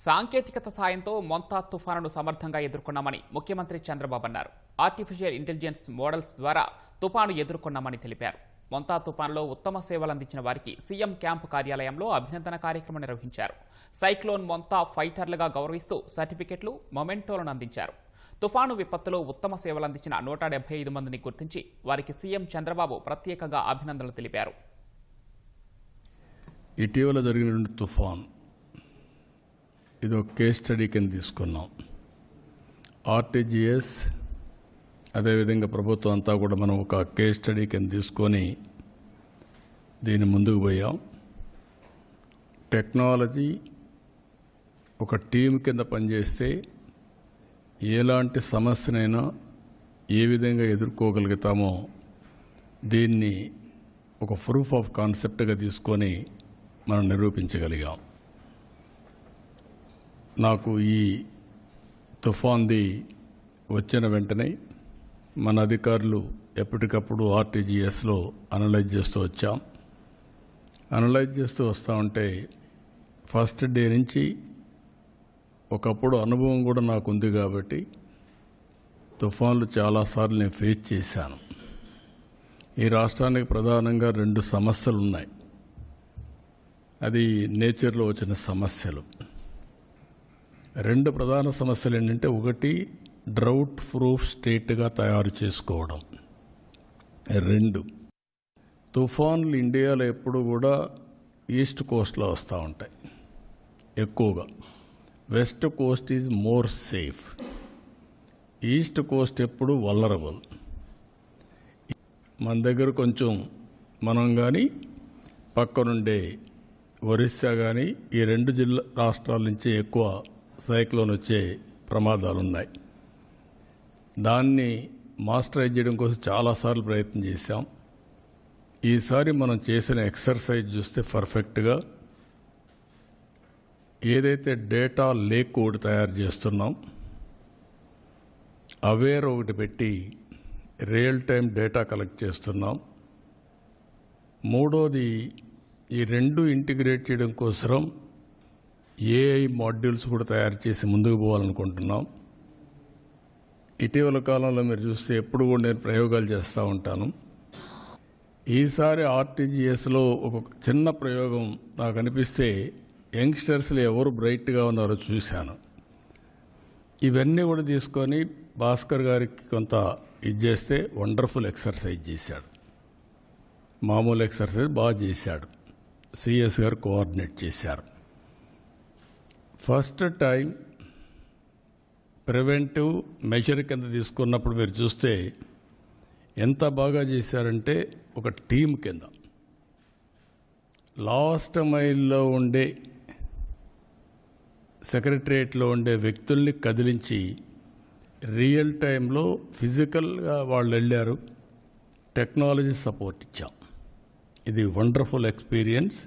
సాంకేతికత సాయంతో మొంతా తుఫానును సమర్థంగా ఎదుర్కొన్నామని ముఖ్యమంత్రి చంద్రబాబు అన్నారు. ఆర్టిఫిషియల్ ఇంటెలిజెన్స్ మోడల్స్ ద్వారా తుఫాను ఎదుర్కొన్నామని తెలిపారు. మొంతా తుఫానులో ఉత్తమ సేవలు అందించిన వారికి సీఎం క్యాంపు కార్యాలయంలో అభినందన కార్యక్రమం నిర్వహించారు. సైక్లోన్ మొంతా ఫైటర్లుగా గౌరవిస్తూ సర్టిఫికెట్లు, మొమెంటోలను అందించారు. తుఫాను విపత్తులో ఉత్తమ సేవలు అందించిన 175 మందిని గుర్తించి వారికి సీఎం చంద్రబాబు ప్రత్యేకంగా అభినందనలు తెలిపారు. ఇటీవల జరిగిన తుఫాన్ ఇది ఒక కేస్ స్టడీ కింద తీసుకున్నాం. ఆర్టీజీఎస్ అదేవిధంగా ప్రభుత్వం అంతా కూడా మనం ఒక కేస్ స్టడీ కింద తీసుకొని దీన్ని ముందుకు పోయాం. టెక్నాలజీ ఒక టీం కింద పనిచేస్తే ఎలాంటి సమస్యనైనా ఏ విధంగా ఎదుర్కోగలుగుతామో దీన్ని ఒక ప్రూఫ్ ఆఫ్ కాన్సెప్ట్గా తీసుకొని మనం నిరూపించగలిగాం. నాకు ఈ తుఫాన్ది వచ్చిన వెంటనే మన అధికారులు ఎప్పటికప్పుడు ఆర్టీజీఎస్లో అనలైజ్ చేస్తూ వచ్చాం. అనలైజ్ చేస్తూ వస్తూ ఉంటే ఫస్ట్ డే నుంచి ఒకప్పుడు అనుభవం కూడా నాకు ఉంది కాబట్టి తుఫాన్లు చాలాసార్లు నేను ఫేస్ చేశాను. ఈ రాష్ట్రానికి ప్రధానంగా 2 సమస్యలు ఉన్నాయి. అది నేచర్లో వచ్చిన సమస్యలు. 2 ప్రధాన సమస్యలు ఏంటంటే, ఒకటి డ్రౌట్ ప్రూఫ్ స్టేట్గా తయారు చేసుకోవడం. 2 తుఫాన్లు ఇండియాలో ఎప్పుడు కూడా ఈస్ట్ కోస్ట్లో వస్తూ ఉంటాయి ఎక్కువగా. West Coast is more safe. East Coast ఎప్పుడు వల్నరబుల్. మన దగ్గర కొంచెం మనం కానీ పక్కనుండే ఒరిస్సా కానీ ఈ 2 రాష్ట్రాల నుంచి ఎక్కువ సైక్లోన్ వచ్చే ప్రమాదాలు ఉన్నాయి. దాన్ని మాస్టరైజ్ చేయడం కోసం చాలాసార్లు ప్రయత్నం చేశాం. ఈసారి మనం చేసిన ఎక్సర్సైజ్ చూస్తే పర్ఫెక్ట్గా ఏదైతే డేటా లేక్ ఒకటి తయారు చేస్తున్నాం, అవేర్ ఒకటి పెట్టి రియల్ టైం డేటా కలెక్ట్ చేస్తున్నాం. మూడోది ఈ 2 ఇంటిగ్రేట్ చేయడం కోసం ఏఐ మాడ్యూల్స్ కూడా తయారు చేసి ముందుకు పోవాలనుకుంటున్నాం. ఇటీవల కాలంలో మీరు చూస్తే ఎప్పుడు కూడా నేను ప్రయోగాలు చేస్తూ ఉంటాను. ఈసారి ఆర్టీజీఎస్లో ఒక చిన్న ప్రయోగం నాకు అనిపిస్తే యంగ్స్టర్స్లో ఎవరు బ్రైట్గా ఉన్నారో చూశాను. ఇవన్నీ కూడా తీసుకొని భాస్కర్ గారికి కొంత చేస్తే వండర్ఫుల్ ఎక్సర్సైజ్ చేశాడు. మామూలు ఎక్సర్సైజ్ బాగా చేశాడు. సిఎస్ గారు కోఆర్డినేట్ చేశారు. ఫస్ట్ టైం ప్రివెంటివ్ మెజర్ కింద తీసుకున్నప్పుడు మీరు చూస్తే ఎంత బాగా చేశారంటే, ఒక టీం కింద లాస్ట్ మైల్లో ఉండే సెక్రటరియట్లో ఉండే వ్యక్తుల్ని కదిలించి రియల్ టైంలో ఫిజికల్గా వాళ్ళు వెళ్ళారు. టెక్నాలజీ సపోర్ట్ ఇచ్చాం. ఇది వండర్ఫుల్ ఎక్స్పీరియన్స్.